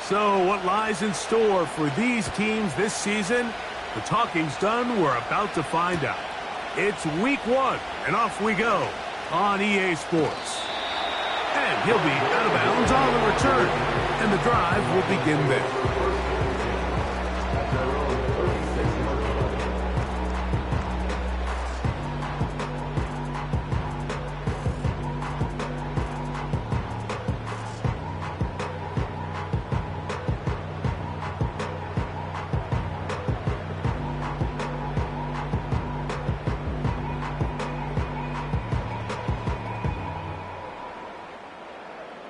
So what lies in store for these teams this season? The talking's done. We're about to find out. It's week 1, and off we go on EA Sports. And he'll be out of bounds on the return, and the drive will begin there.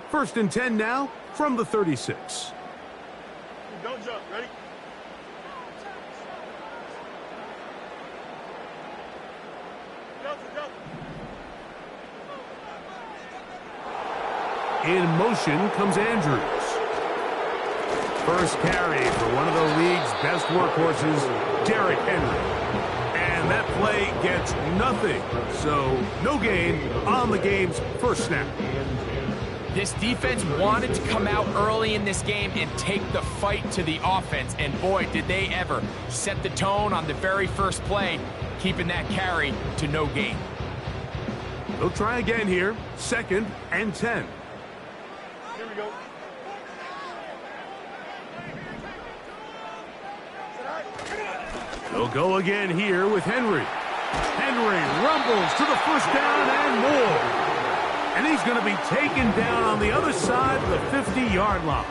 First and 10 now from the 36. Don't jump. Ready? Jump. In motion comes Andrews. First carry for one of the league's best workhorses, Derrick Henry. And that play gets nothing. So no gain on the game's first snap. This defense wanted to come out early in this game and take the fight to the offense, and boy, did they ever. Set the tone on the very first play, keeping that carry to no gain. They'll try again here, 2nd and 10. Here we go. They'll go again here with Henry. Henry rumbles to the first down and more. And he's going to be taken down on the other side of the 50-yard line.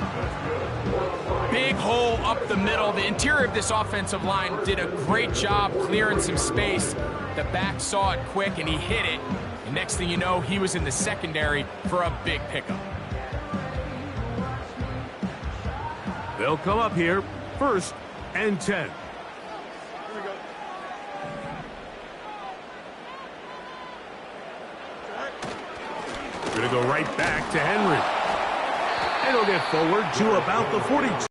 Big hole up the middle. The interior of this offensive line did a great job clearing some space. The back saw it quick, and he hit it. And next thing you know, he was in the secondary for a big pickup. They'll come up here, 1st and 10. Going to go right back to Henry. And he'll get forward to about the 42.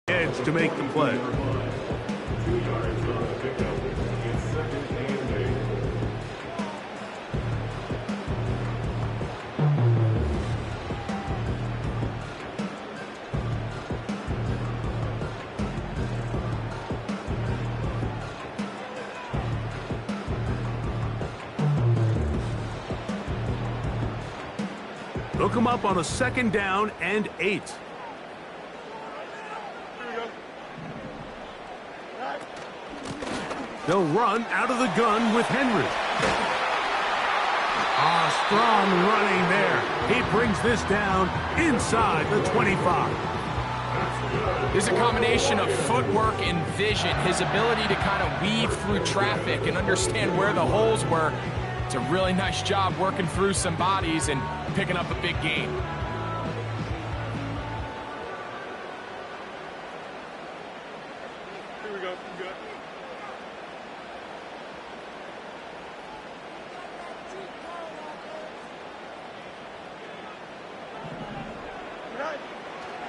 Edge to make the play. They'll come up on a 2nd down and 8. They'll run out of the gun with Henry. Strong running there. He brings this down inside the 25. There's a combination of footwork and vision, his ability to kind of weave through traffic and understand where the holes were. It's a really nice job working through some bodies and picking up a big gain. Here we go. Good.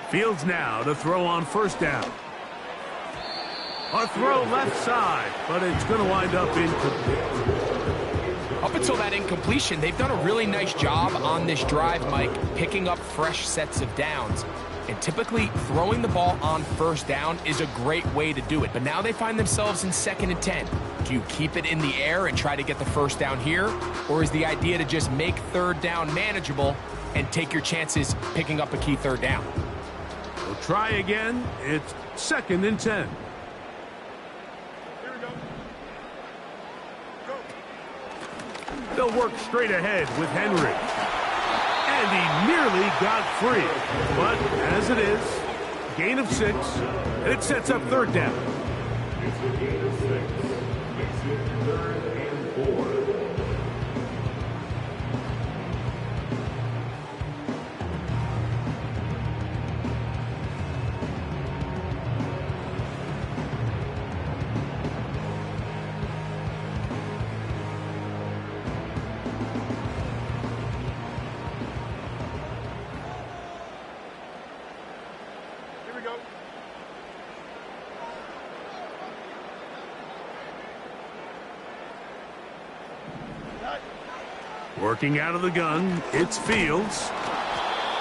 Fields now to throw on 1st down. A throw left side, but it's going to wind up incomplete. Up until that incompletion, they've done a really nice job on this drive, Mike, picking up fresh sets of downs. And typically, throwing the ball on 1st down is a great way to do it. But now they find themselves in 2nd and 10. Do you keep it in the air and try to get the 1st down here? Or is the idea to just make 3rd down manageable and take your chances picking up a key 3rd down? We'll try again. It's 2nd and 10. They'll work straight ahead with Henry. And he nearly got free. But as it is, gain of 6, and it sets up 3rd down. It's a gain of 6. Makes it 3rd and 4. Working out of the gun, it's Fields.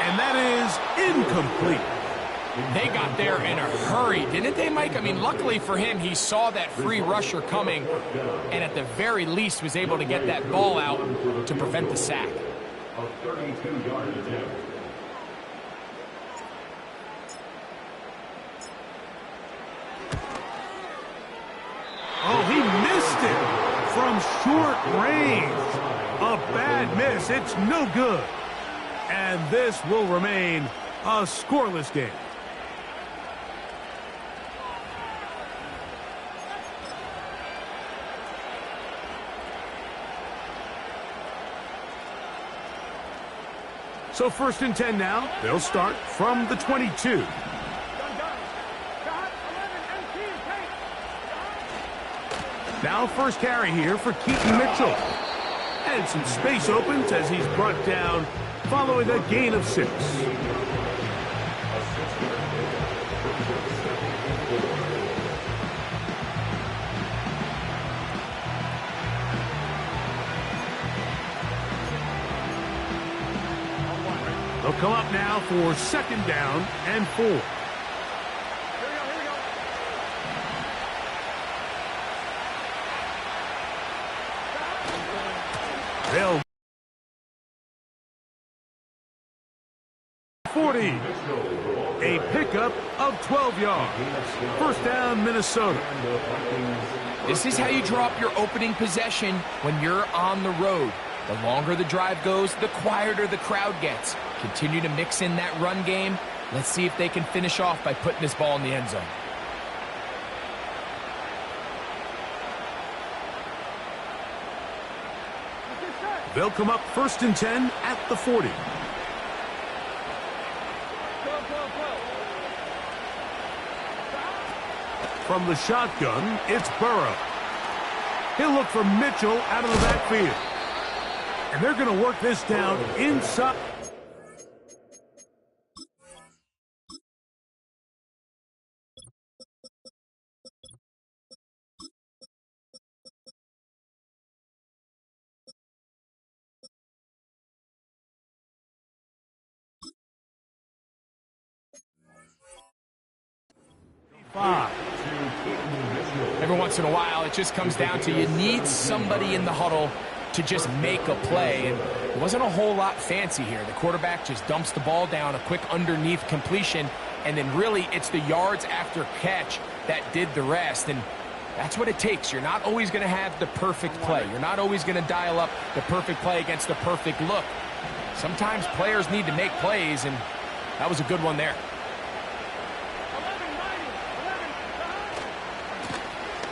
And that is incomplete. They got there in a hurry, didn't they, Mike? I mean, luckily for him, he saw that free rusher coming and at the very least was able to get that ball out to prevent the sack. A 32-yard attempt. Oh, he missed it from short range. A bad miss. It's no good. And this will remain a scoreless game. So 1st and 10 now. They'll start from the 22. Now first carry here for Keaton Mitchell. And some space opens as he's brought down following a gain of 6. They'll come up now for 2nd down and 4. Here we go. They'll 40. A pickup of 12 yards. 1st down, Minnesota. This is how you draw up your opening possession when you're on the road. The longer the drive goes, the quieter the crowd gets. Continue to mix in that run game. Let's see if they can finish off by putting this ball in the end zone. They'll come up 1st and 10 at the 40. From the shotgun, it's Burrow. He'll look for Mitchell out of the backfield. And they're going to work this down inside. Every once in a while, it just comes down to you need somebody in the huddle to just make a play. And it wasn't a whole lot fancy here. The quarterback just dumps the ball down, a quick underneath completion, and then really it's the yards after catch that did the rest. And that's what it takes. You're not always going to have the perfect play. You're not always going to dial up the perfect play against the perfect look. Sometimes players need to make plays, and that was a good one there.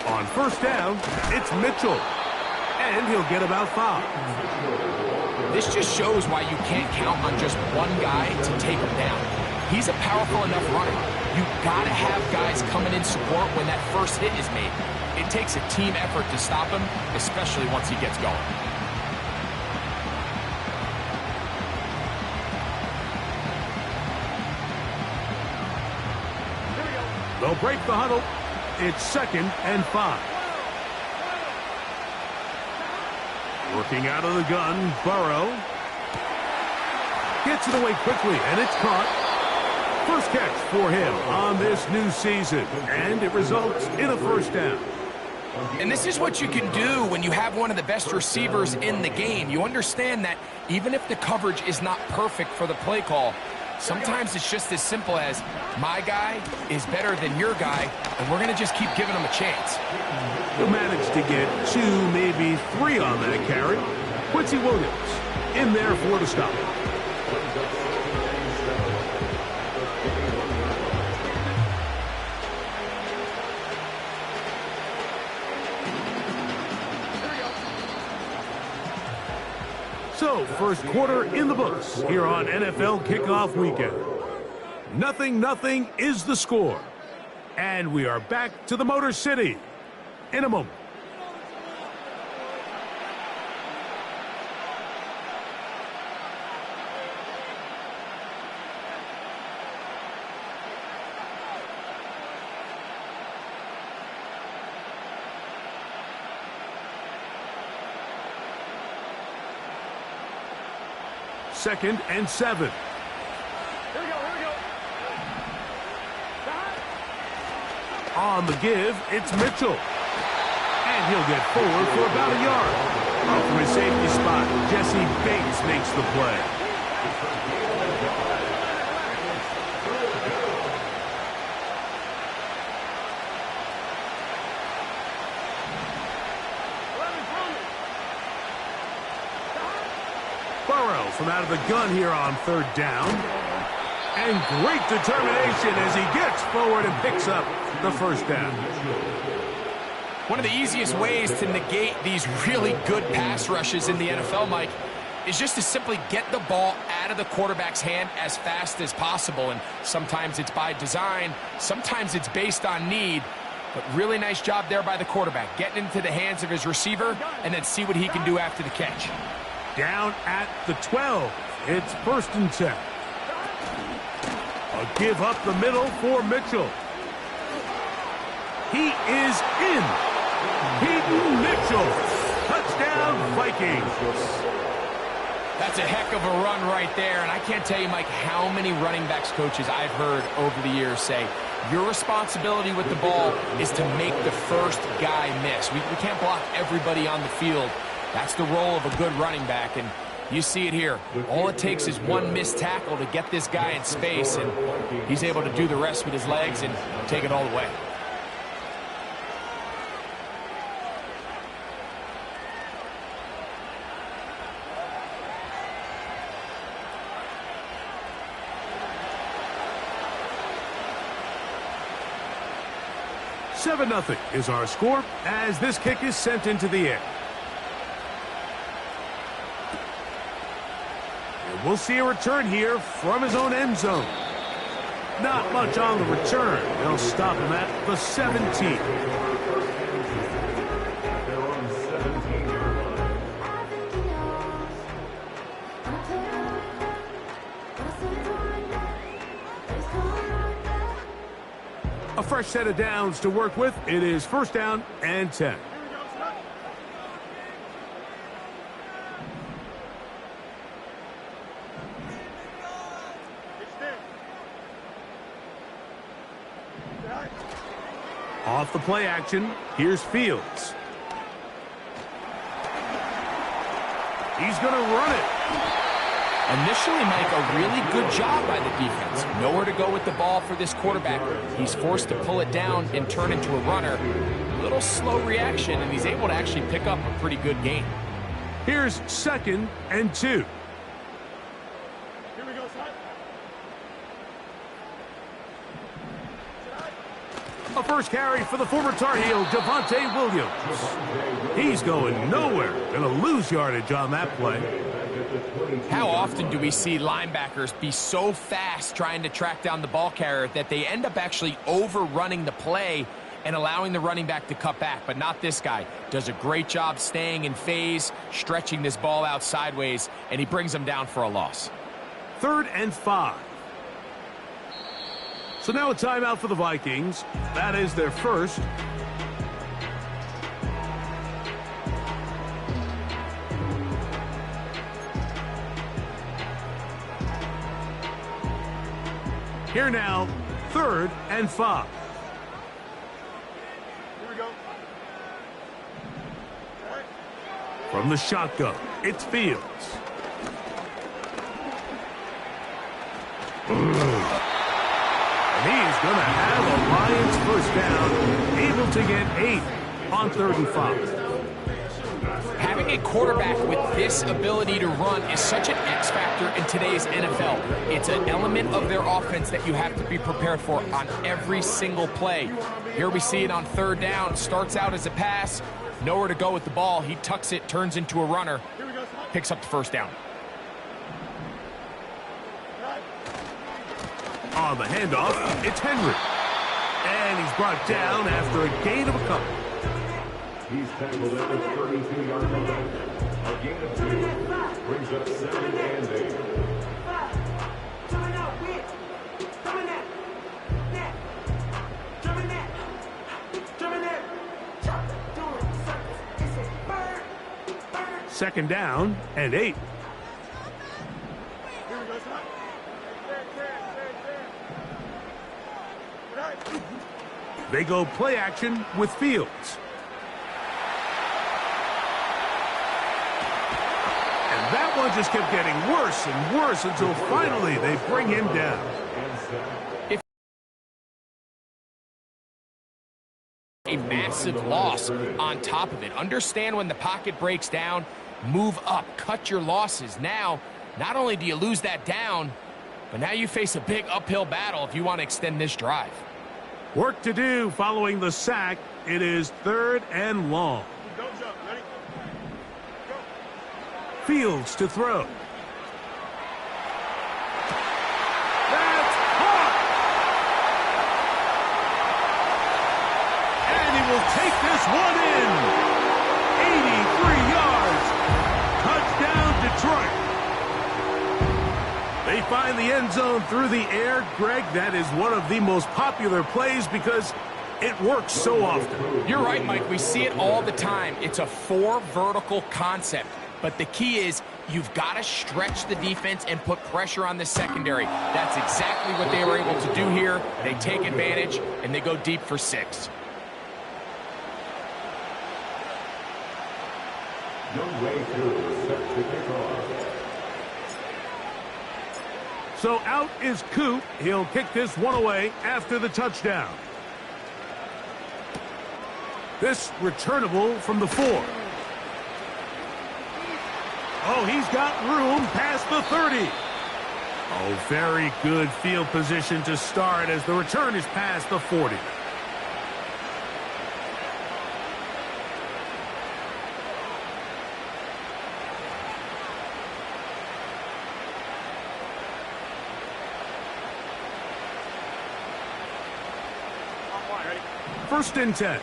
On 1st down, it's Mitchell. And he'll get about 5. This just shows why you can't count on just one guy to take him down. He's a powerful enough runner. You gotta have guys coming in support when that first hit is made. It takes a team effort to stop him, especially once he gets going. They'll break the huddle. It's 2nd and 5. Working out of the gun, Burrow. Gets it away quickly, and it's caught. First catch for him on this new season, and it results in a 1st down. And this is what you can do when you have one of the best receivers in the game. You understand that even if the coverage is not perfect for the play call, sometimes it's just as simple as my guy is better than your guy, and we're going to just keep giving him a chance. He'll manage to get 2, maybe 3 on that carry. Quincy Williams in there for the stop. So, first quarter in the books here on NFL Kickoff Weekend. 0-0 is the score. And we are back to the Motor City in a moment. Second and 7. On the give, it's Mitchell. And he'll get forward for about a yard. Up from his safety spot, Jesse Bates makes the play. Burrow from out of the gun here on third down. And great determination as he gets forward and picks up the first down. One of the easiest ways to negate these really good pass rushes in the NFL, Mike, is just to simply get the ball out of the quarterback's hand as fast as possible. And sometimes it's by design, sometimes it's based on need. But really nice job there by the quarterback, getting into the hands of his receiver and then see what he can do after the catch. Down at the 12. It's 1st and 10. A give up the middle for Mitchell. He is in. Peyton Mitchell. Touchdown, Vikings. That's a heck of a run right there. And I can't tell you, Mike, how many running backs coaches I've heard over the years say, your responsibility with the ball is to make the first guy miss. We can't block everybody on the field. That's the role of a good running back, and you see it here. All it takes is one missed tackle to get this guy in space, and he's able to do the rest with his legs and take it all the way. Seven 0 is our score as this kick is sent into the air. We'll see a return here from his own end zone. Not much on the return. They'll stop him at the 17. A fresh set of downs to work with. It is 1st down and 10. Off the play action, here's Fields. He's going to run it. Initially, Mike, a really good job by the defense. Nowhere to go with the ball for this quarterback. He's forced to pull it down and turn into a runner. A little slow reaction, and he's able to actually pick up a pretty good gain. Here's 2nd and 2. Here we go, son. A first carry for the former Tar Heel, Javonte Williams. He's going nowhere. Going to lose yardage on that play. How often do we see linebackers be so fast trying to track down the ball carrier that they end up actually overrunning the play and allowing the running back to cut back? But not this guy. Does a great job staying in phase, stretching this ball out sideways, and he brings them down for a loss. 3rd and 5. So now a timeout for the Vikings. That is their first. Here now, 3rd and 5. Here we go. All right. From the shotgun, it's Fields. And he is going to have a Lions first down, able to get 8 on 3rd and 5. Having a quarterback with this ability to run is such an X factor in today's NFL. It's an element of their offense that you have to be prepared for on every single play. Here we see it on 3rd down. Starts out as a pass. Nowhere to go with the ball. He tucks it, turns into a runner, picks up the 1st down. On the handoff, it's Henry. And he's brought down after a gain of a couple. He's tackled at the 32-yard line. A gain of 2 brings up 2nd and 8. Second down and 8. Here we go, son. Stand. All right. They go play action with Fields. And that one just kept getting worse and worse until finally they bring him down. A massive loss on top of it. Understand when the pocket breaks down, move up, cut your losses. Now, not only do you lose that down, but now you face a big uphill battle if you want to extend this drive. Work to do following the sack. It is 3rd and long. Don't jump. Ready? Go. Fields to throw. That's caught! And he will take this one in. 83 yards. Touchdown, Detroit. They find the end zone through the air. Greg, that is one of the most popular plays because it works so often. You're right, Mike. We see it all the time. It's a 4 vertical concept. But the key is you've got to stretch the defense and put pressure on the secondary. That's exactly what they were able to do here. They take advantage, and they go deep for 6. No way through, set to kick off. So out is Coop. He'll kick this one away after the touchdown. This returnable from the 4. Oh, he's got room past the 30. Oh, very good field position to start as the return is past the 40. Ready? 1st and 10.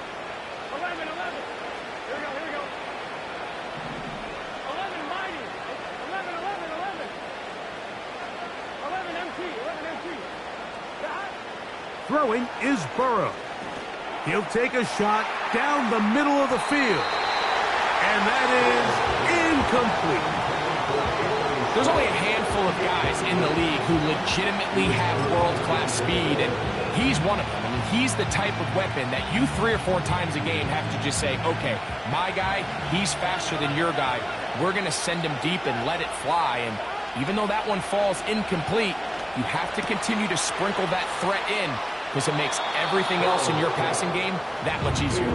11. Here we go. 11 mighty. 11 MT. Throwing is Burrow. He'll take a shot down the middle of the field. And that is incomplete. There's only a handful of guys in the league who legitimately have world-class speed, and he's one of them. I mean, he's the type of weapon that you 3 or 4 times a game have to just say, okay, my guy, he's faster than your guy. We're going to send him deep and let it fly. And even though that one falls incomplete, you have to continue to sprinkle that threat in because it makes everything else in your passing game that much easier.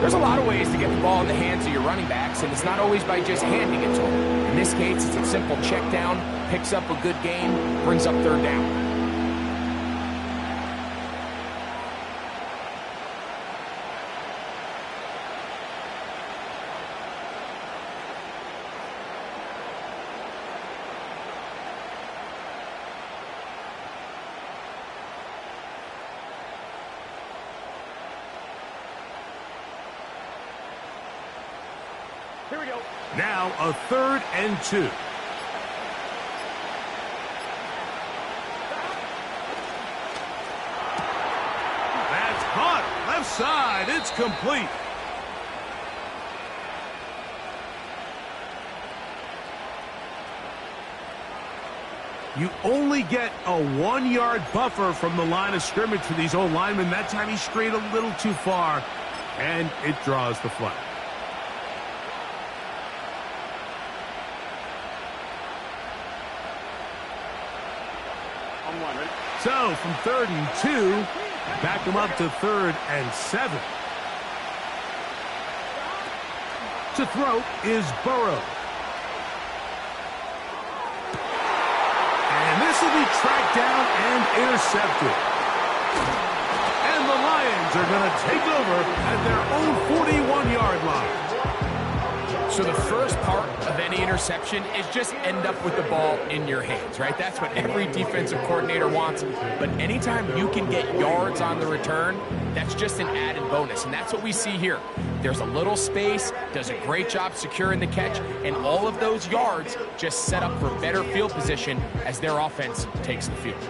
There's a lot of ways to get the ball in the hands of your running backs, and it's not always by just handing it to them. In this case, it's a simple check down, picks up a good gain, brings up 3rd down. Here we go. Now a 3rd and 2. That's caught. Left side. It's complete. You only get a 1-yard buffer from the line of scrimmage for these old linemen. That time he strayed a little too far, and it draws the flag. Ready? So from 3rd and 2, back him up to 3rd and 7. To throw is Burrow. And this will be tracked down and intercepted. And the Lions are going to take over at their own 41-yard line. So the first part of any interception is just end up with the ball in your hands, right? That's what every defensive coordinator wants. But anytime you can get yards on the return, that's just an added bonus. And that's what we see here. There's a little space, does a great job securing the catch, and all of those yards just set up for better field position as their offense takes the field.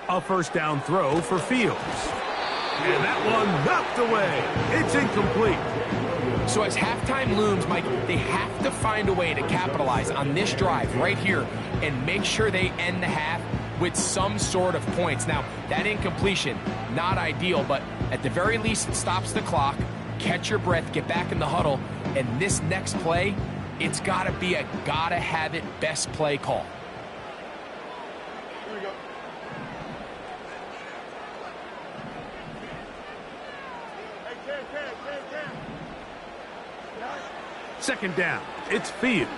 A 1st down throw for Fields. And that one knocked away. It's incomplete. So as halftime looms, Mike, they have to find a way to capitalize on this drive right here and make sure they end the half with some sort of points. Now, that incompletion, not ideal, but at the very least, it stops the clock. Catch your breath, get back in the huddle, and this next play, it's got to be a gotta-have-it best play call. Here we go. Hey, Cam. Second down. It's Fields.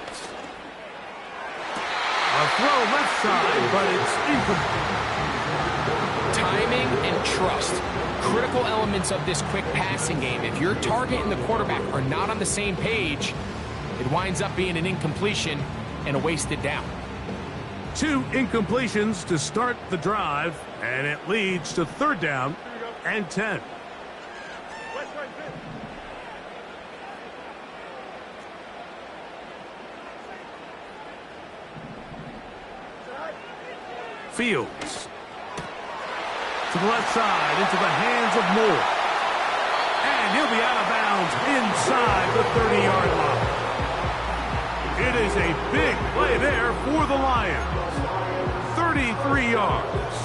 A throw left side, but it's incomplete. Timing and trust, critical elements of this quick passing game. If your target and the quarterback are not on the same page, it winds up being an incompletion and a wasted down. 2 incompletions to start the drive, and it leads to third down and 10. West right fit. Fields. To the left side, into the hands of Moore. And he'll be out of bounds inside the 30-yard line. It is a big play there for the Lions. 33 yards.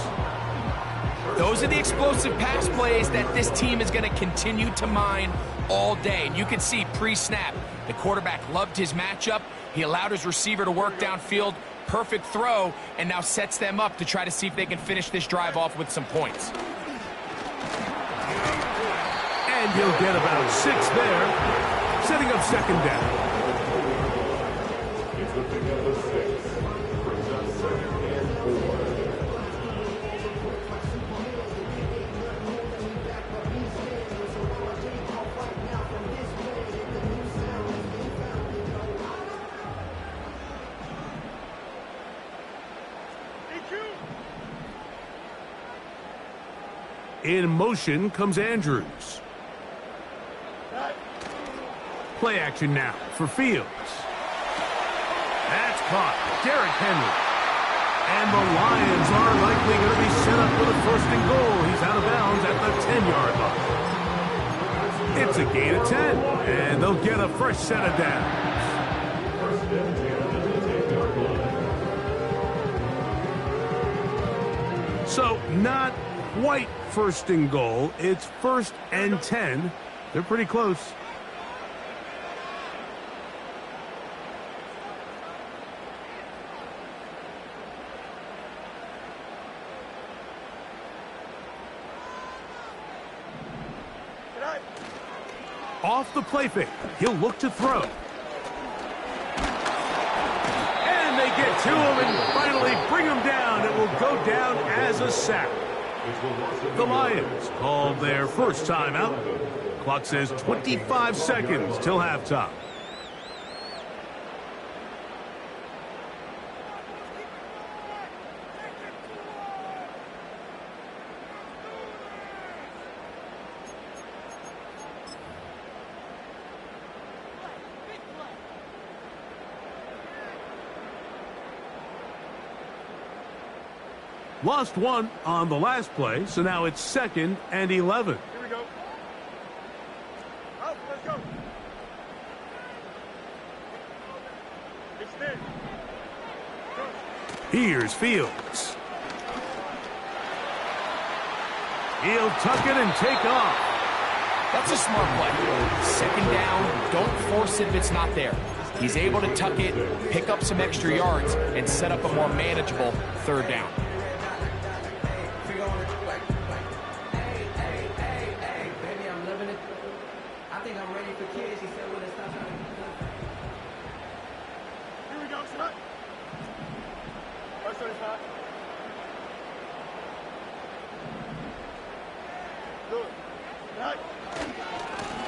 Those are the explosive pass plays that this team is going to continue to mine all day. And you can see pre-snap, the quarterback loved his matchup. He allowed his receiver to work downfield. Perfect throw, and now sets them up to try to see if they can finish this drive off with some points. And he'll get about 6 there, setting up second down. It's the pick up of 6. Brings up 2nd and 4. In motion comes Andrews. Play action now for Fields. That's caught. Derrick Henry. And the Lions are likely going to be set up with a 1st and goal. He's out of bounds at the 10-yard line. It's a gain of 10, and they'll get a fresh set of downs. So not quite 1st and goal. It's 1st and 10. They're pretty close. Off the play fake. He'll look to throw. And they get to him and finally bring him down. It will go down as a sack. The Lions called their first timeout. Clock says 25 seconds till halftime. Lost 1 on the last play, so now it's 2nd and 11. Here we go. Out, let's go. Extend. Go. Here's Fields. He'll tuck it and take off. That's a smart play. 2nd down, don't force it if it's not there. He's able to tuck it, pick up some extra yards, and set up a more manageable 3rd down.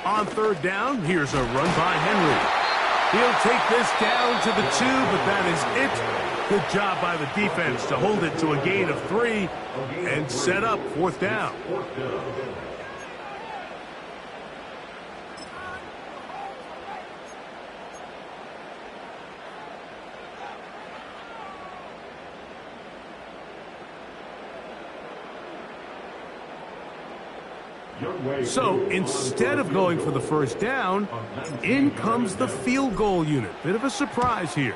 On 3rd down, here's a run by Henry. He'll take this down to the 2, but that is it. Good job by the defense to hold it to a gain of 3 and set up 4th down. So instead of going for the first down, in comes the field goal unit. Bit of a surprise here.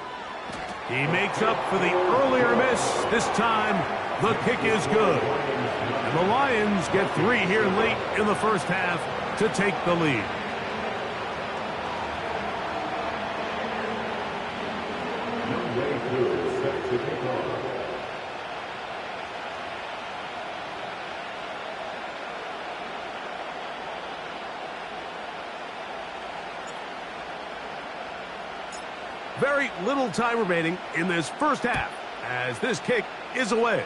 He makes up for the earlier miss. This time, the kick is good. And the Lions get 3 here late in the first half to take the lead. Very little time remaining in this first half as this kick is away.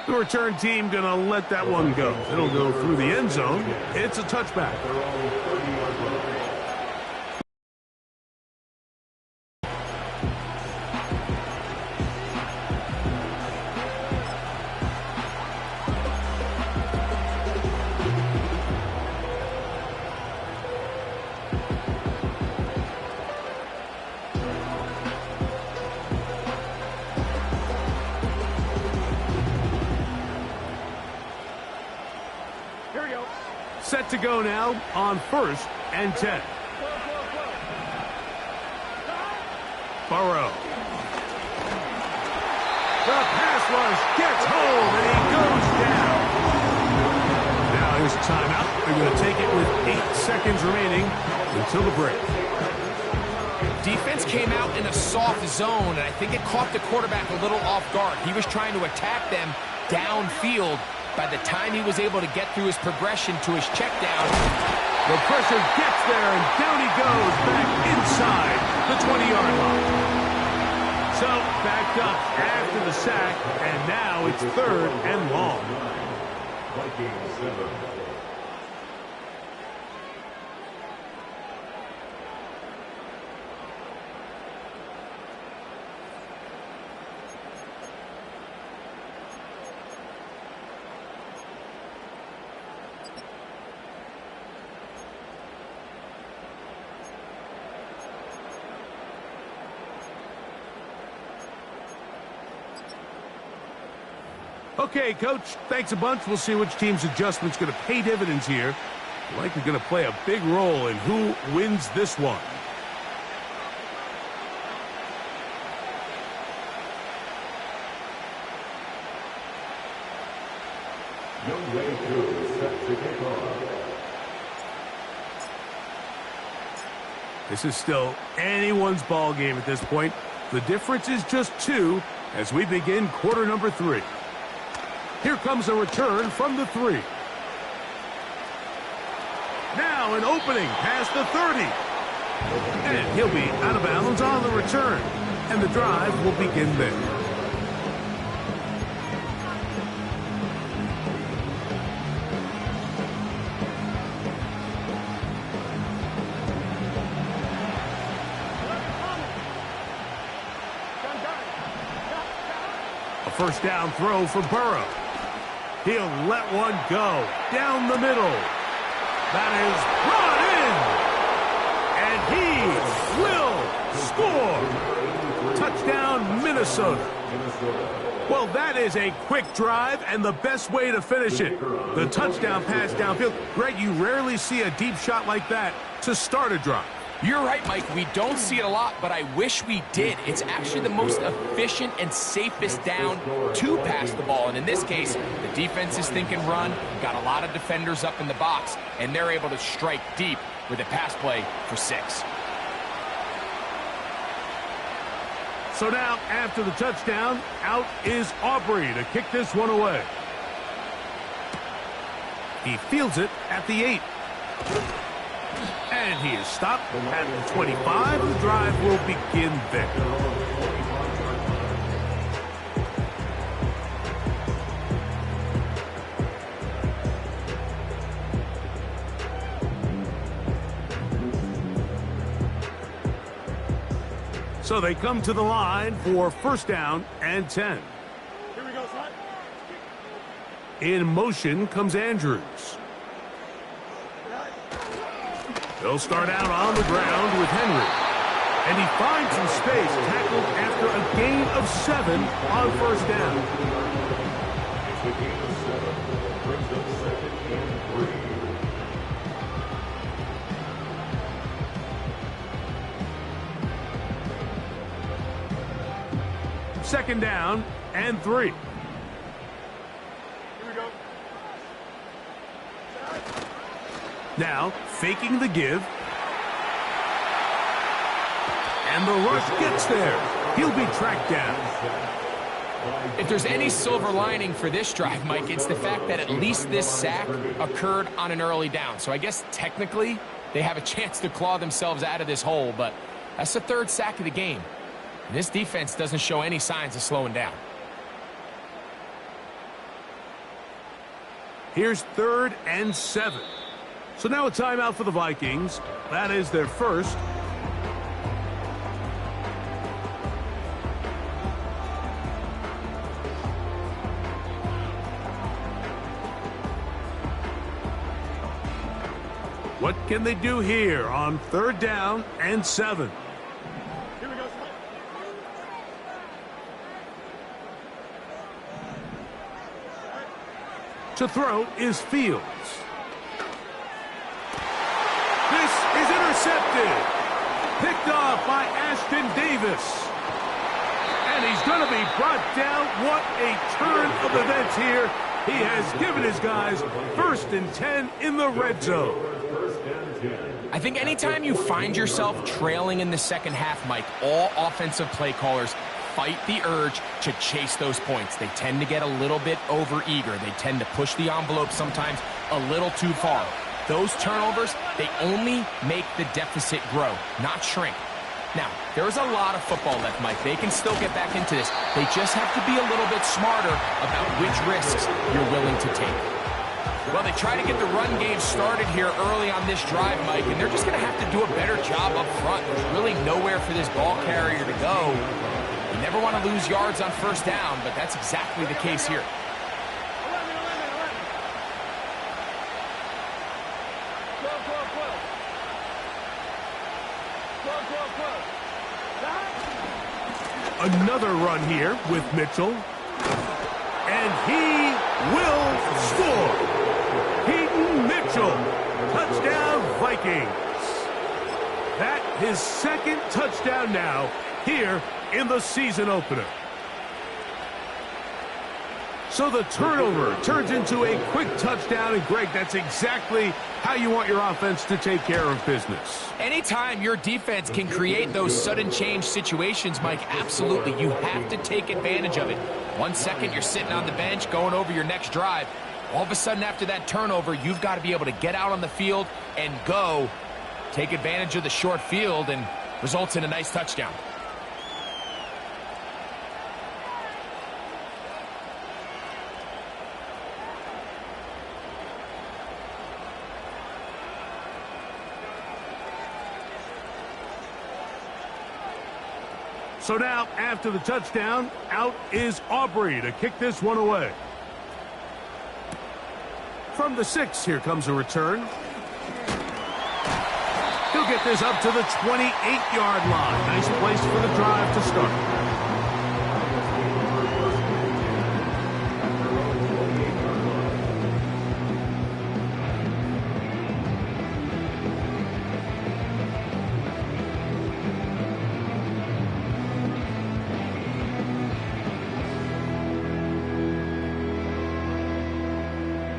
The return team going to let that one go. It'll go through the end zone. It's a touchback. Set to go now on 1st and 10. Burrow. The pass rush gets home and he goes down. Now here's a timeout. They're going to take it with 8 seconds remaining until the break. Defense came out in a soft zone, and I think it caught the quarterback a little off guard. He was trying to attack them downfield. By the time he was able to get through his progression to his check down, the pressure gets there, and down he goes back inside the 20-yard line. So, backed up after the sack, and now it's 3rd and long. Okay, Coach, thanks a bunch. We'll see which team's adjustment's going to pay dividends here. Likely going to play a big role in who wins this one. This is still anyone's ball game at this point. The difference is just 2 as we begin quarter number 3. Here comes a return from the 3. Now an opening past the 30. And he'll be out of bounds on the return. And the drive will begin there. A first down throw for Burrow. He'll let one go down the middle. That is brought in. And he will score. Touchdown, Minnesota. Well, that is a quick drive and the best way to finish it. The touchdown pass downfield. Greg, you rarely see a deep shot like that to start a drive. You're right, Mike. We don't see it a lot, but I wish we did. It's actually the most efficient and safest down to pass the ball. And in this case, the defense is thinking run, got a lot of defenders up in the box, and they're able to strike deep with a pass play for 6. So now, after the touchdown, out is Aubrey to kick this one away. He fields it at the 8. And he is stopped at the 25. The drive will begin there. So they come to the line for first down and 10. Here we go, son. In motion comes Andrews. They'll start out on the ground with Henry. And he finds some space, tackled after a gain of 7 on first down. 2nd down and 3. Here we go. Now, faking the give. And the rush gets there. He'll be tracked down. If there's any silver lining for this drive, Mike, it's the fact that at least this sack occurred on an early down. So I guess technically they have a chance to claw themselves out of this hole, but that's the 3rd sack of the game. And this defense doesn't show any signs of slowing down. Here's 3rd and 7. So now a timeout for the Vikings. That is their first. What can they do here on 3rd down and 7? Here we go. To throw is Fields. This is intercepted. Picked off by Ashton Davis. And he's going to be brought down. What a turn of events here. He has given his guys 1st and 10 in the red zone. I think anytime you find yourself trailing in the 2nd half, Mike, all offensive play callers fight the urge to chase those points. They tend to get a little bit overeager. They tend to push the envelope sometimes a little too far. Those turnovers, they only make the deficit grow, not shrink. Now, there's a lot of football left, Mike. They can still get back into this. They just have to be a little bit smarter about which risks you're willing to take. Well, they try to get the run game started here early on this drive, Mike, and they're just going to have to do a better job up front. There's really nowhere for this ball carrier to go. You never want to lose yards on 1st down, but that's exactly the case here. Another run here with Mitchell. And he will score. Peyton Mitchell. Touchdown, Vikings. That his 2nd touchdown now here in the season opener. So the turnover turns into a quick touchdown, and Greg, that's exactly how you want your offense to take care of business. Anytime your defense can create those sudden change situations, Mike, absolutely, you have to take advantage of it. 1 second, you're sitting on the bench, going over your next drive. All of a sudden, after that turnover, you've got to be able to get out on the field and go. Take advantage of the short field, and results in a nice touchdown. So now, after the touchdown, out is Aubrey to kick this one away. From the 6, here comes a return. He'll get this up to the 28-yard line. Nice place for the drive to start.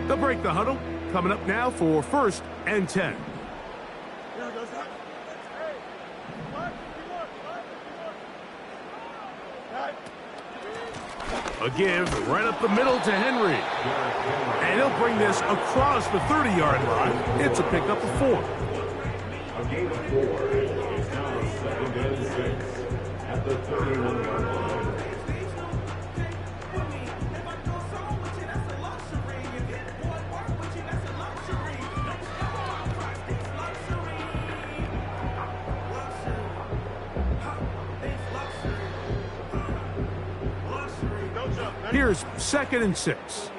They'll break the huddle. Coming up now for 1st and 10. Here we go, son. Hey, what? A give right up the middle to Henry. And he'll bring this across the 30-yard line. It's a pickup of 4. A gain of 4. It's now 2nd and 6 at the 31-yard line. Here's 2nd and 6.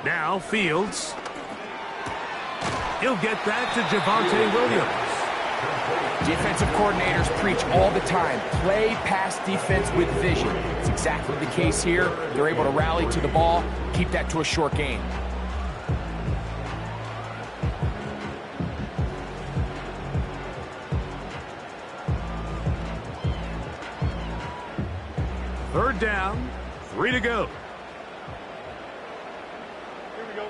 Now Fields. He'll get that to Javonte Williams. Defensive coordinators preach all the time, play pass defense with vision. It's exactly the case here. They're able to rally to the ball, keep that to a short gain. Third down, 3 to go. Here we go.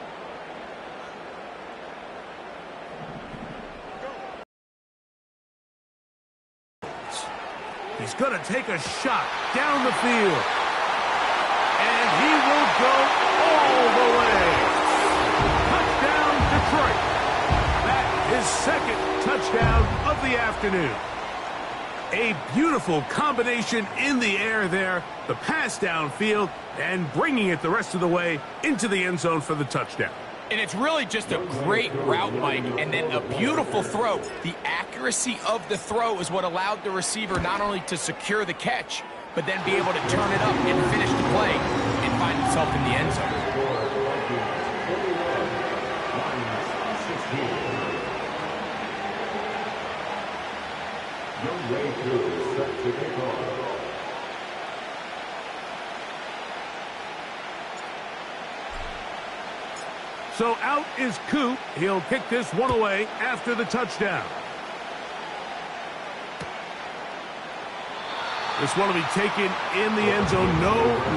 He's going to take a shot down the field. And he will go all the way. Touchdown, Detroit. That is second touchdown of the afternoon. A beautiful combination in the air there. The pass downfield and bringing it the rest of the way into the end zone for the touchdown. And it's really just a great route, Mike, and then a beautiful throw. The accuracy of the throw is what allowed the receiver not only to secure the catch, but then be able to turn it up and finish the play and find himself in the end zone. So out is Coop. He'll kick this one away after the touchdown. This one will be taken in the end zone. No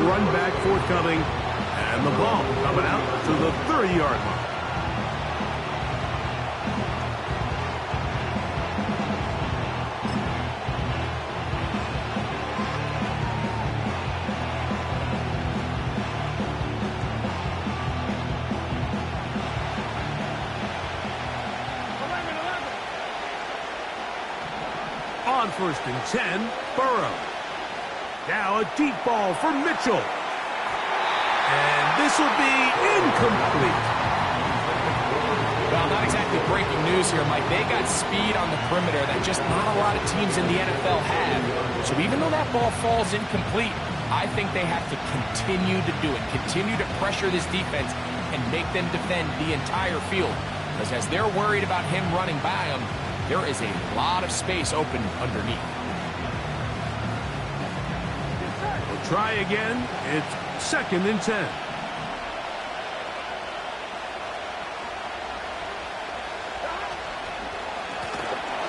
run back forthcoming. And the ball coming out to the 30-yard line. On 1st and 10, Burrow. Now a deep ball for Mitchell. And this will be incomplete. Well, not exactly breaking news here, Mike. They got speed on the perimeter that just not a lot of teams in the NFL have. So even though that ball falls incomplete, I think they have to continue to do it. Continue to pressure this defense and make them defend the entire field. Because as they're worried about him running by them, there is a lot of space open underneath. We'll try again. It's 2nd and 10.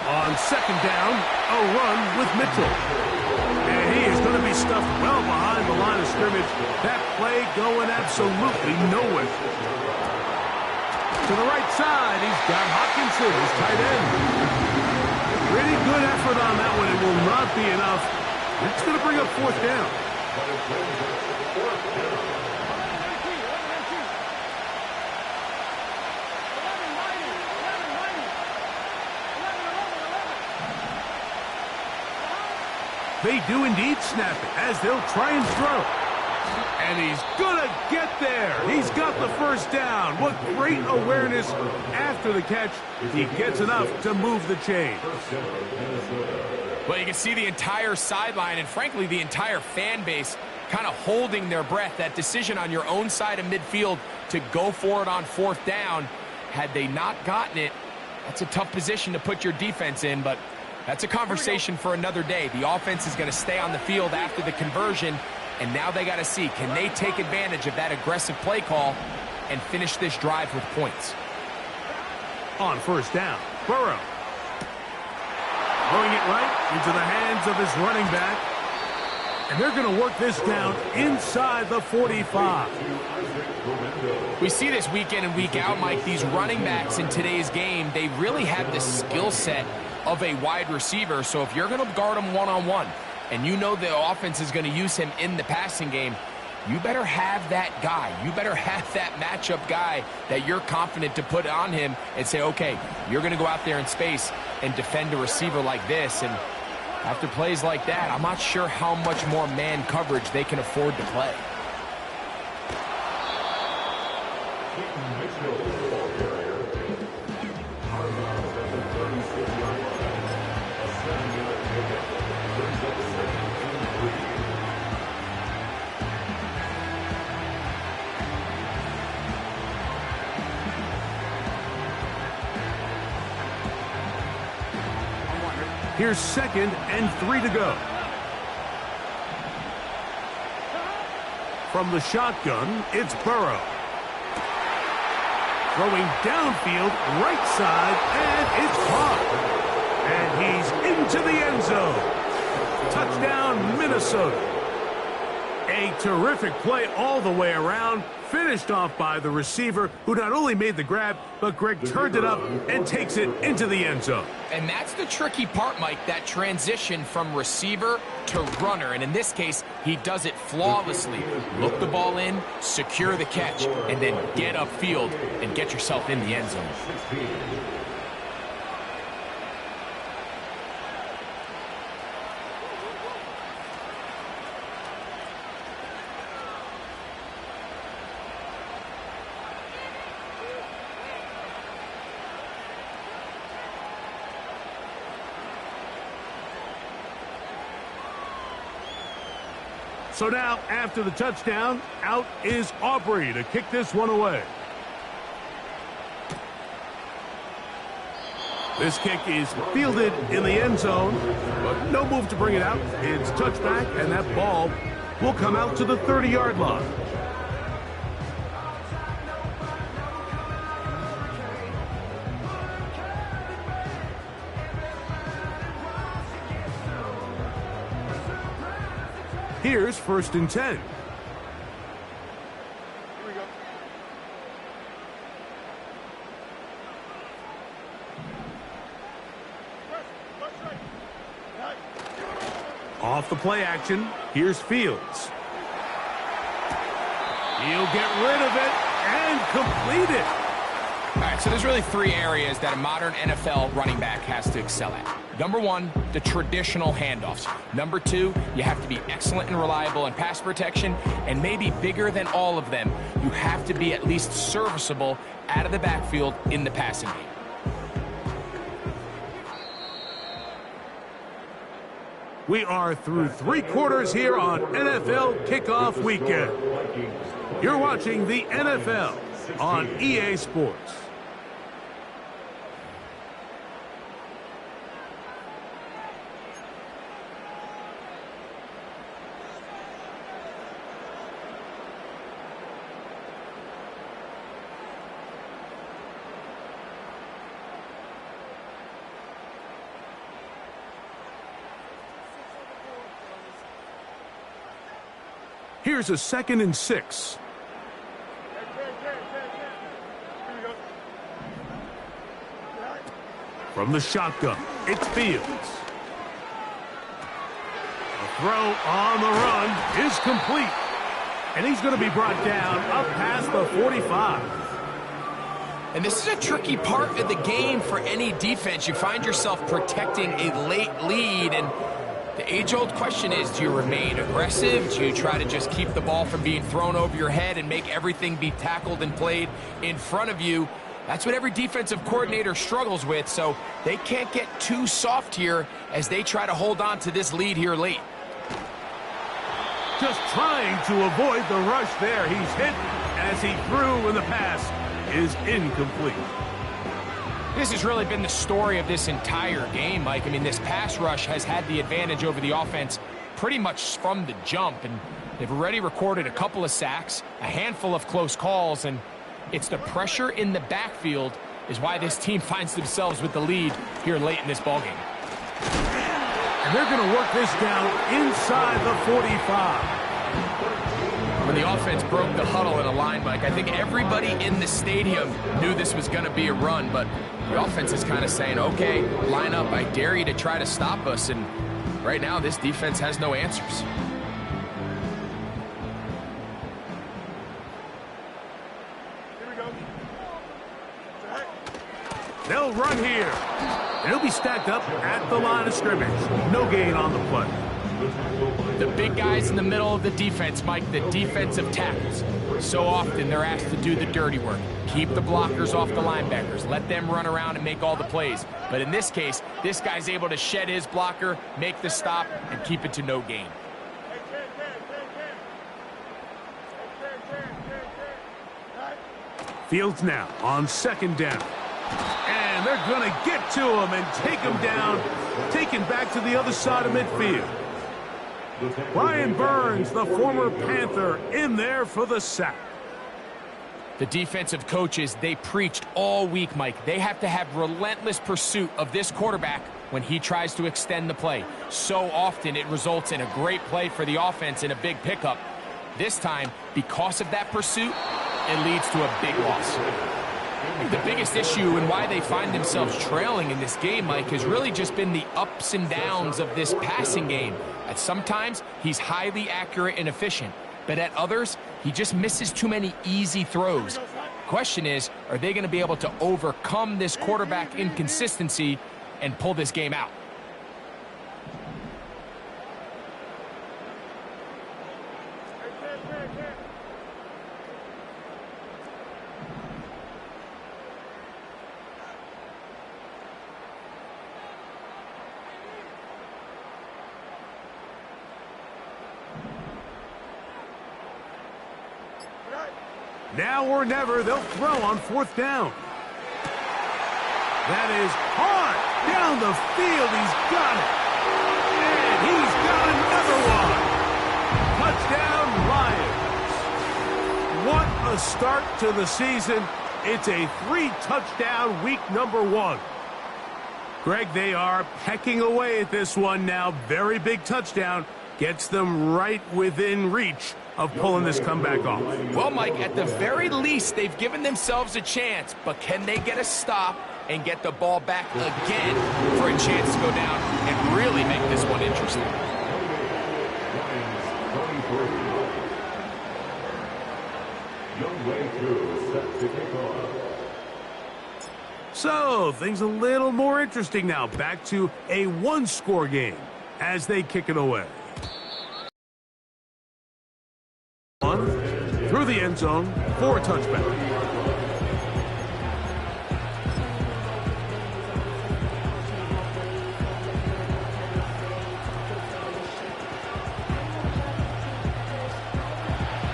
On 2nd down, a run with Mitchell. And he is going to be stuffed well behind the line of scrimmage. That play going absolutely nowhere. To the right side, he's got Hawkinson, his tight end. Pretty good effort on that one. It will not be enough. It's going to bring up 4th down. They do indeed snap it as they'll try and throw. And he's going to get there. He's got the first down. What great awareness after the catch. He gets enough to move the chain. Well, you can see the entire sideline and, frankly, the entire fan base kind of holding their breath. That decision on your own side of midfield to go for it on 4th down, had they not gotten it, that's a tough position to put your defense in, but that's a conversation for another day. The offense is going to stay on the field after the conversion, and now they got to see, can they take advantage of that aggressive play call and finish this drive with points? On 1st down, Burrow. Throwing it right into the hands of his running back. And they're going to work this down inside the 45. We see this week in and week out, Mike, these running backs in today's game, they really have the skill set of a wide receiver. So if you're going to guard him one-on-one, and you know the offense is going to use him in the passing game, you better have that guy. You better have that matchup guy that you're confident to put on him and say, okay, you're going to go out there in space and defend a receiver like this. And after plays like that, I'm not sure how much more man coverage they can afford to play. Here's 2nd and 3 to go. From the shotgun, it's Burrow. Throwing downfield, right side, and it's caught. And he's into the end zone. Touchdown, Minnesota. A terrific play all the way around, finished off by the receiver, who not only made the grab, but Greg turned it up and takes it into the end zone. And that's the tricky part, Mike, that transition from receiver to runner. And in this case, he does it flawlessly. Look the ball in, secure the catch, and then get upfield and get yourself in the end zone. So now, after the touchdown, out is Aubrey to kick this one away. This kick is fielded in the end zone, but no move to bring it out. It's touchback, and that ball will come out to the 30-yard line. Here's 1st and 10. Here we go. Off the play action, here's Fields. He'll get rid of it and complete it. All right, so there's really 3 areas that a modern NFL running back has to excel at. Number 1, the traditional handoffs. Number 2, you have to be excellent and reliable in pass protection. And maybe bigger than all of them, you have to be at least serviceable out of the backfield in the passing game. We are through 3 quarters here on NFL Kickoff Weekend. You're watching the NFL on EA Sports. Here's a 2nd and 6. From the shotgun, it's Fields. A throw on the run is complete. And he's going to be brought down up past the 45. And this is a tricky part of the game for any defense. You find yourself protecting a late lead, and the age-old question is, do you remain aggressive? Do you try to just keep the ball from being thrown over your head and make everything be tackled and played in front of you? That's what every defensive coordinator struggles with, so they can't get too soft here as they try to hold on to this lead here late. Just trying to avoid the rush there. He's hit as he threw, and the pass is incomplete. This has really been the story of this entire game, Mike. I mean, this pass rush has had the advantage over the offense pretty much from the jump, and they've already recorded a couple of sacks, a handful of close calls, and it's the pressure in the backfield is why this team finds themselves with the lead here late in this ballgame. And they're going to work this down inside the 45. When the offense broke the huddle in a line, Mike, I think everybody in the stadium knew this was going to be a run, but the offense is kind of saying, okay, line up, I dare you to try to stop us, and right now this defense has no answers. Here we go. They'll run here. And he'll be stacked up at the line of scrimmage. No gain on the play. The big guys in the middle of the defense, Mike, the defensive tackles. So often they're asked to do the dirty work. Keep the blockers off the linebackers. Let them run around and make all the plays. But in this case, this guy's able to shed his blocker, make the stop, and keep it to no gain. Fields now on 2nd down. And they're going to get to him and take him down, taken back to the other side of midfield. Brian Burns, the former Panther, in there for the sack. The defensive coaches, they preached all week, Mike. They have to have relentless pursuit of this quarterback when he tries to extend the play. So often it results in a great play for the offense and a big pickup. This time, because of that pursuit, it leads to a big loss. I think the biggest issue and why they find themselves trailing in this game, Mike, has really just been the ups and downs of this passing game. At sometimes, he's highly accurate and efficient, but at others, he just misses too many easy throws. Question is, are they going to be able to overcome this quarterback inconsistency and pull this game out? Now or never, they'll throw on 4th down. That is hard down the field. He's got it. And he's got another one. Touchdown, Lions. What a start to the season. It's a 3-touchdown week number 1. Greg, they are pecking away at this one now. Very big touchdown. Gets them right within reach of pulling this comeback off. Well, Mike, at the very least, they've given themselves a chance, but can they get a stop and get the ball back again for a chance to go down and really make this one interesting? So, things a little more interesting now. Back to a 1-score game as they kick it away. Through the end zone for a touchback.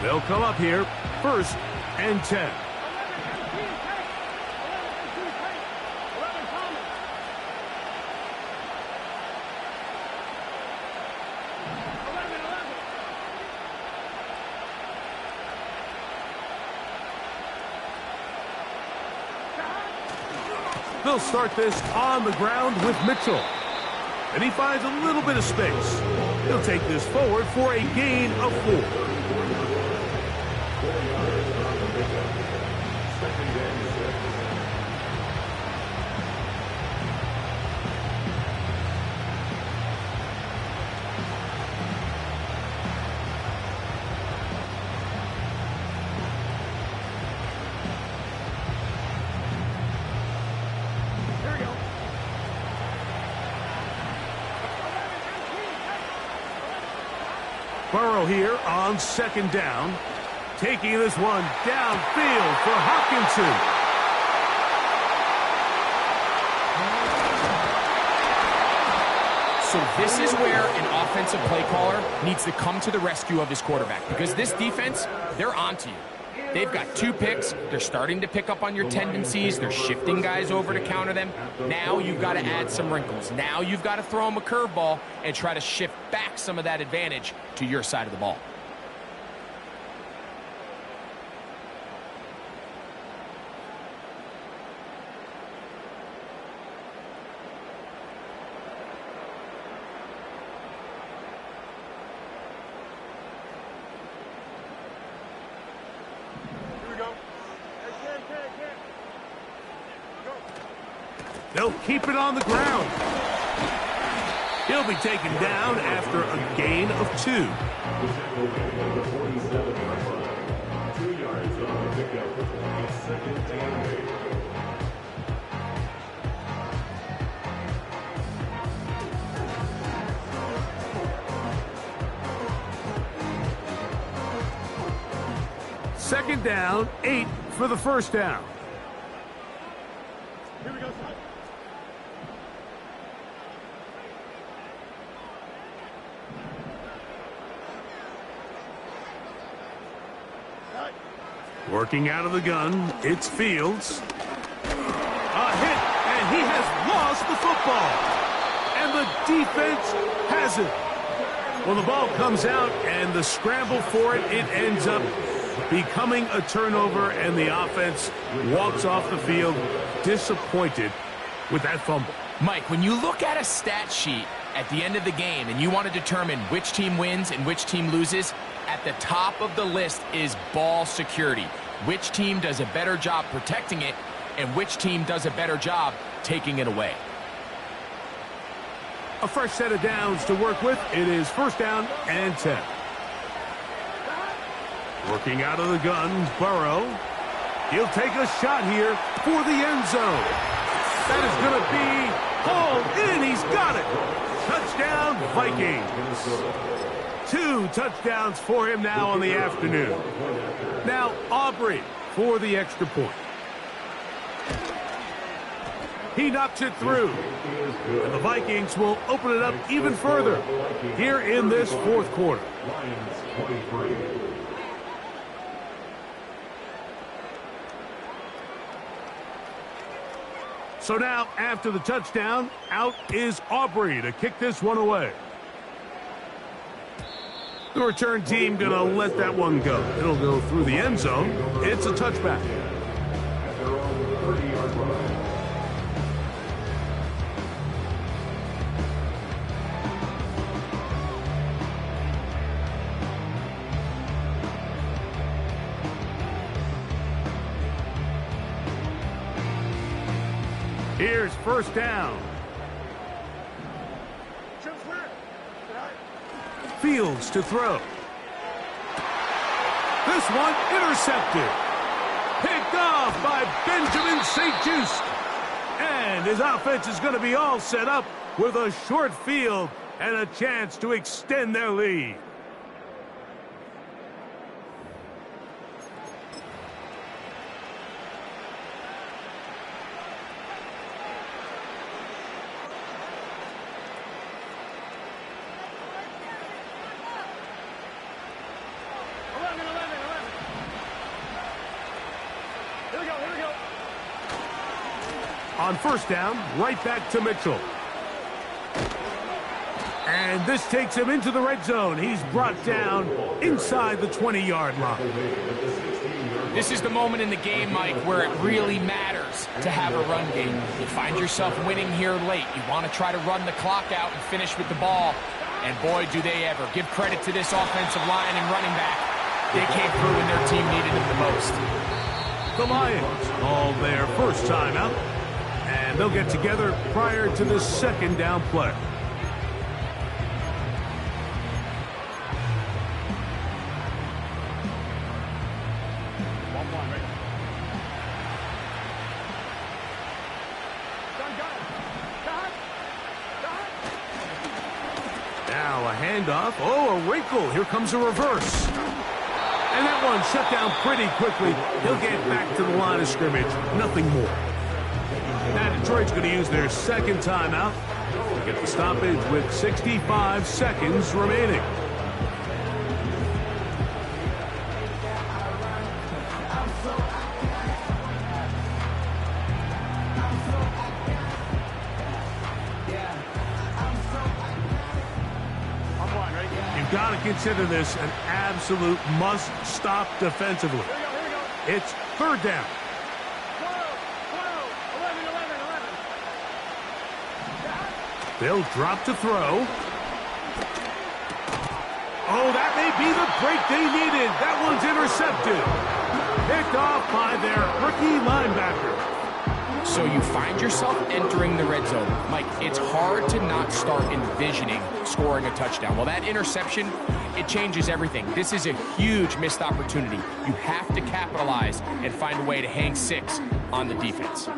They'll come up here, 1st and 10. They'll start this on the ground with Mitchell. And he finds a little bit of space. He'll take this forward for a gain of 4. Burrow here on 2nd down. Taking this one downfield for Hopkinson. So this is where an offensive play caller needs to come to the rescue of his quarterback, because this defense, they're onto you. They've got 2 picks. They're starting to pick up on your tendencies. They're shifting guys over to counter them. Now you've got to add some wrinkles. Now you've got to throw them a curveball and try to shift back some of that advantage to your side of the ball. They'll keep it on the ground. He'll be taken down after a gain of 2. 2 yards on the pickup. 2nd and 8. Second down, 8 for the 1st down. Here we go, son. Working out of the gun, it's Fields. A hit, and he has lost the football. And the defense has it. Well, the ball comes out, and the scramble for it, it ends up becoming a turnover, and the offense walks off the field disappointed with that fumble. Mike, when you look at a stat sheet at the end of the game and you want to determine which team wins and which team loses, at the top of the list is ball security. Which team does a better job protecting it and which team does a better job taking it away. A fresh set of downs to work with. It is first down and 10. Working out of the gun, Burrow. He'll take a shot here for the end zone. That is going to be hauled in. He's got it. Touchdown, Vikings. 2 touchdowns for him now on the afternoon. Now Aubrey for the extra point. He knocks it through. And the Vikings will open it up even further here in this fourth quarter. So now, after the touchdown, out is Aubrey to kick this one away. The return team going to let that one go. It'll go through the end zone. It's a touchback. Here's first down. Fields to throw. This one intercepted. Picked off by Benjamin St-Juste. And his offense is going to be all set up with a short field and a chance to extend their lead. On first down, right back to Mitchell. And this takes him into the red zone. He's brought down inside the 20-yard line. This is the moment in the game, Mike, where it really matters to have a run game. You find yourself winning here late. You want to try to run the clock out and finish with the ball. And boy, do they ever. Give credit to this offensive line and running back. They came through when their team needed them the most. The Lions call their first timeout. And they'll get together prior to the second down play. Now a handoff. Oh, a wrinkle. Here comes a reverse. And that one shut down pretty quickly. He'll get back to the line of scrimmage. Nothing more. Now Detroit's going to use their second timeout to get the stoppage with 65 seconds remaining. You've got to consider this an absolute must-stop defensively. It's third down. They'll drop to throw. Oh, that may be the break they needed. That one's intercepted. Picked off by their rookie linebacker. So you find yourself entering the red zone. Mike, it's hard to not start envisioning scoring a touchdown. Well, that interception, it changes everything. This is a huge missed opportunity. You have to capitalize and find a way to hang 6 on the defense.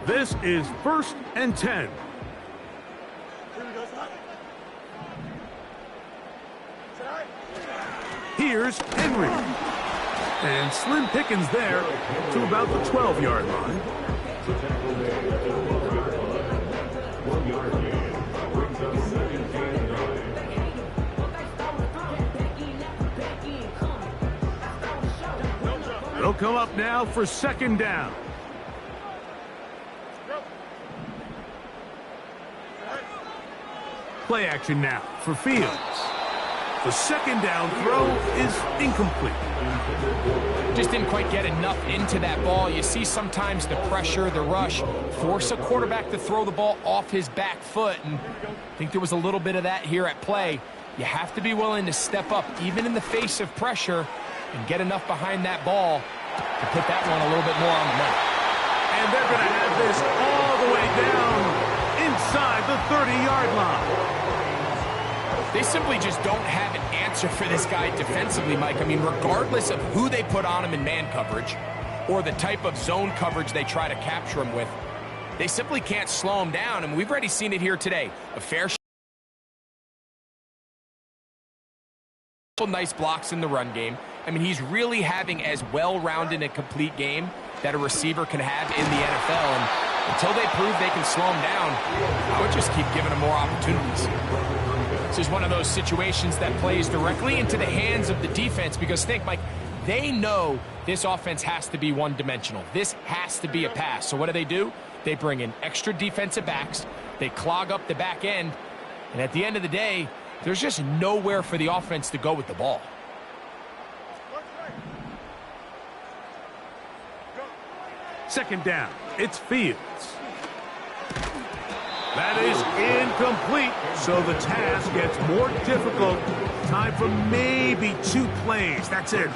This is first and 10. Here's Henry. And slim pickings there to about the 12-yard line. They'll come up now for second down. Play action now for Fields. The second down throw is incomplete. Just didn't quite get enough into that ball. You see sometimes the pressure, the rush, force a quarterback to throw the ball off his back foot, and I think there was a little bit of that here at play. You have to be willing to step up, even in the face of pressure, and get enough behind that ball to put that one a little bit more on the money. And they're going to have this all the way down inside the 30-yard line. They simply just don't have an answer for this guy defensively, Mike. I mean, regardless of who they put on him in man coverage or the type of zone coverage they try to capture him with, they simply can't slow him down, and we've already seen it here today. A fair shot. Nice blocks in the run game. I mean, he's really having as well-rounded and complete game that a receiver can have in the NFL, and until they prove they can slow him down, I would just keep giving him more opportunities. This is one of those situations that plays directly into the hands of the defense, because think, Mike, they know this offense has to be one-dimensional. This has to be a pass. So what do? They bring in extra defensive backs. They clog up the back end, and at the end of the day, there's just nowhere for the offense to go with the ball. Second down, it's Fields. That is incomplete, so the task gets more difficult. Time for maybe 2 plays. That's it.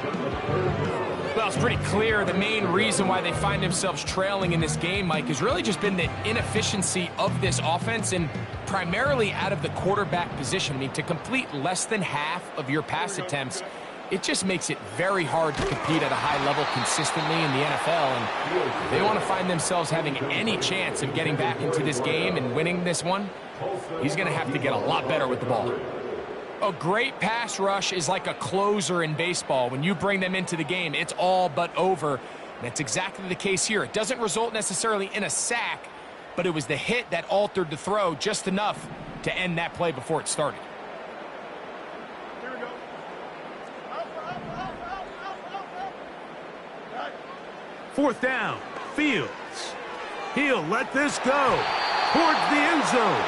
Well, it's pretty clear the main reason why they find themselves trailing in this game, Mike, has really just been the inefficiency of this offense, and primarily out of the quarterback position. I mean, to complete less than half of your pass attempts, it just makes it very hard to compete at a high level consistently in the NFL. And if they want to find themselves having any chance of getting back into this game and winning this one, he's going to have to get a lot better with the ball. A great pass rush is like a closer in baseball. When you bring them into the game, it's all but over. And that's exactly the case here. It doesn't result necessarily in a sack, but it was the hit that altered the throw just enough to end that play before it started. Fourth down, Fields. He'll let this go towards the end zone.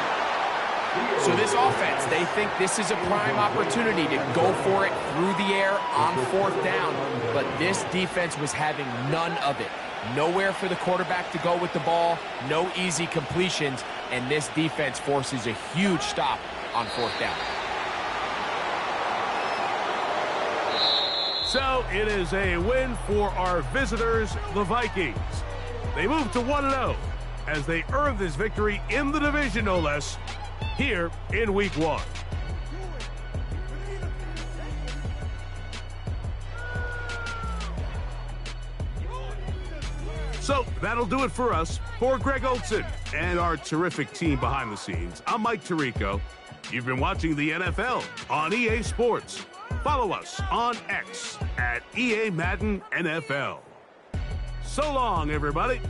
So this offense, they think this is a prime opportunity to go for it through the air on fourth down, but this defense was having none of it. Nowhere for the quarterback to go with the ball, no easy completions, and this defense forces a huge stop on fourth down. So it is a win for our visitors, the Vikings. They move to 1-0 as they earn this victory in the division, no less, here in Week 1. So that'll do it for us. For Greg Olson and our terrific team behind the scenes, I'm Mike Tirico. You've been watching the NFL on EA Sports. Follow us on X at EA Madden NFL. So long, everybody.